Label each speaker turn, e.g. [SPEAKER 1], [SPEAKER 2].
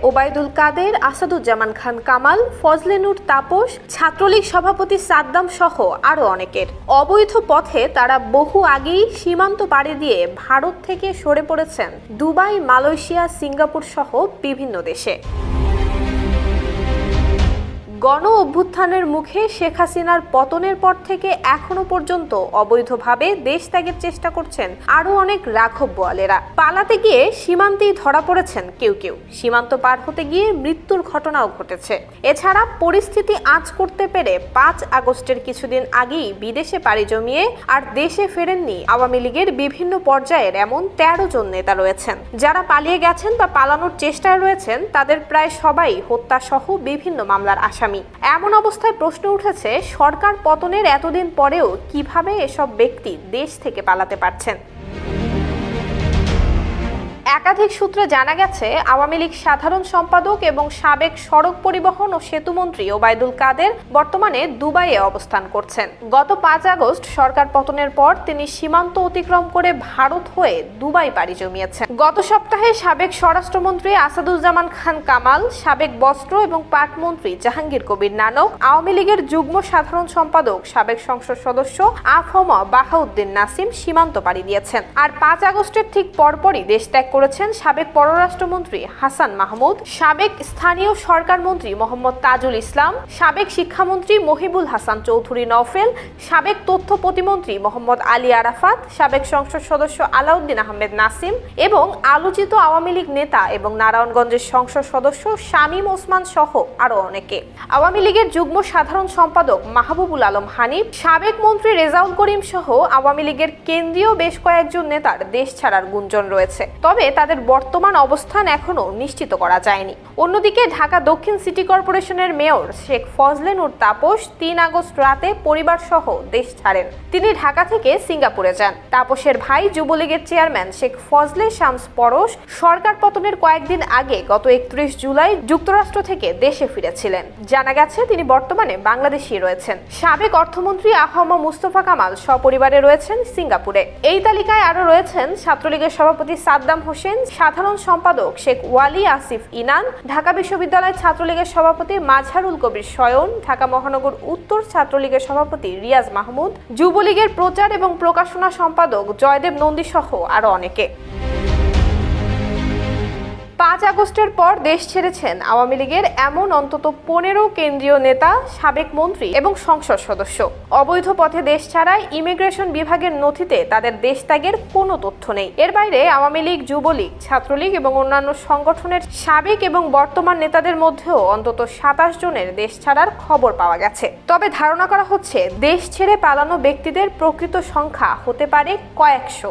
[SPEAKER 1] ওবায়দুল কাদের, আসাদুজ্জামান খান কামাল, ফজলে নূর তাপস, ছাত্রলীগ সভাপতি সাদ্দাম সহ আরো অনেকের অবৈধ পথে তারা বহু আগেই সীমান্ত পাড়ি দিয়ে ভারত থেকে সরে পড়েছেন দুবাই, মালয়েশিয়া, সিঙ্গাপুর সহ বিভিন্ন দেশে। গণ অভ্যুত্থানের মুখে শেখ হাসিনার পতনের পর থেকে এখনো পর্যন্ত অবৈধভাবে দেশ ত্যাগের চেষ্টা করছেন আরো অনেক রাঘব বোয়ালেরা। পালাতে গিয়ে সীমান্তেই ধরা পড়েছেন কেউ কেউ, সীমান্ত পার হতে গিয়ে মৃত্যুর ঘটনাও ঘটেছে। এছাড়া পরিস্থিতি আঁচ করতে পেরে 5 আগস্টের কিছুদিন আগেই বিদেশে পাড়ি জমিয়ে আর দেশে ফেরেননি আওয়ামী লীগের বিভিন্ন পর্যায়ের এমন 13 জন নেতা রয়েছেন। যারা পালিয়ে গেছেন বা পালানোর চেষ্টায় রয়েছেন তাদের প্রায় সবাই হত্যা সহ বিভিন্ন মামলার আসামি। এমন অবস্থায় প্রশ্ন উঠেছে, সরকার পতনের এতদিন পরেও কিভাবে এসব ব্যক্তি দেশ থেকে পালাতে পারছেন। একাধিক সূত্রে জানা গেছে, আওয়ামী লীগ সাধারণ সম্পাদক এবং সাবেক সড়ক পরিবহন ও সেতুমন্ত্রী ওবায়দুল কাদের বর্তমানে দুবাইয়ে অবস্থান করছেন। গত 5 আগস্ট সরকার পতনের পর তিনি সীমান্ত অতিক্রম করে ভারত হয়ে দুবাই পাড়ি জমিয়েছেন। গত সপ্তাহে সাবেক স্বরাষ্ট্রমন্ত্রী আসাদুজ্জামান খান কামাল, সাবেক বস্ত্র এবং পাট মন্ত্রী জাহাঙ্গীর কবির নানক, আওয়ামী লীগের যুগ্ম সাধারণ সম্পাদক সাবেক সংসদ সদস্য আফম বাহাউদ্দিন নাসিম সীমান্ত পাড়ি দিয়েছেন। আর 5 আগস্টের ঠিক পরপরই দেশ ত্যাগ করেছেন সাবেক পররাষ্ট্রমন্ত্রী হাসান মাহমুদ, সাবেক স্থানীয় সরকার মন্ত্রী মোহাম্মদ তাজুল ইসলাম, সাবেক শিক্ষামন্ত্রী মহিবুল হাসান চৌধুরী নওফেল, সাবেক তথ্য প্রতিমন্ত্রী মোহাম্মদ আলী আরাফাত, সাবেক সংসদ সদস্য আলাউদ্দিন আহমেদ নাসিম এবং আলোচিত আওয়ামী লীগ নেতা এবং নারায়ণগঞ্জের সংসদ সদস্য শামীম ওসমান সহ আরো অনেকে। আওয়ামী লীগের যুগ্ম সাধারণ সম্পাদক মাহবুবুল আলম হানিফ, সাবেক মন্ত্রী রেজাউল করিম সহ আওয়ামী লীগের কেন্দ্রীয় বেশ কয়েকজন নেতার দেশ ছাড়ার গুঞ্জন রয়েছে, তবে তাদের বর্তমান অবস্থান এখনো নিশ্চিত করা যায়নি। অন্যদিকে ঢাকা দক্ষিণ সিটি কর্পোরেশনের মেয়র শেখ ফজলে নূর তাপস 3 আগস্ট রাতে পরিবার সহ দেশ ছাড়েন। তিনি ঢাকা থেকে সিঙ্গাপুরে যান। তাপসের ভাই যুবলীগের চেয়ারম্যান শেখ ফজলে শামস পরশ সরকার পতনের কয়েকদিন আগে গত 31 জুলাই যুক্তরাষ্ট্র থেকে দেশে ফিরেছিলেন। জানা গেছে তিনি বর্তমানে বাংলাদেশে রয়েছেন। সাবেক অর্থমন্ত্রী আহম মুস্তফা কামাল সপরিবারে রয়েছেন সিঙ্গাপুরে। এই তালিকায় আরো রয়েছেন ছাত্রলীগের সভাপতি সাদ্দাম হোসেন, সাধারণ সম্পাদক শেখ ওয়ালি আসিফ ইনান, ঢাকা বিশ্ববিদ্যালয় ছাত্রলীগের সভাপতি মাজহারুল কবির শয়ন, ঢাকা মহানগর উত্তর ছাত্রলীগের সভাপতি রিয়াজ মাহমুদ, যুবলীগের প্রচার এবং প্রকাশনা সম্পাদক জয়দেব নন্দী সহ আরো অনেকে। 5 আগস্টের পর দেশ ছেড়েছেন আওয়ামী লীগের এমন অন্তত 15 কেন্দ্রীয় নেতা, সাবেক মন্ত্রী এবং সংসদ সদস্য। অবৈধ পথে দেশ ছাড়ায় ইমিগ্রেশন বিভাগের নথিতে তাদের দেশ ত্যাগের কোনো তথ্য নেই। এর বাইরে আওয়ামী লীগ, যুবলীগ, ছাত্রলীগ এবং অন্যান্য সংগঠনের সাবেক এবং বর্তমান নেতাদের মধ্যেও অন্তত 27 জনের দেশ ছাড়ার খবর পাওয়া গেছে। তবে ধারণা করা হচ্ছে দেশ ছেড়ে পালানো ব্যক্তিদের প্রকৃত সংখ্যা হতে পারে কয়েকশো।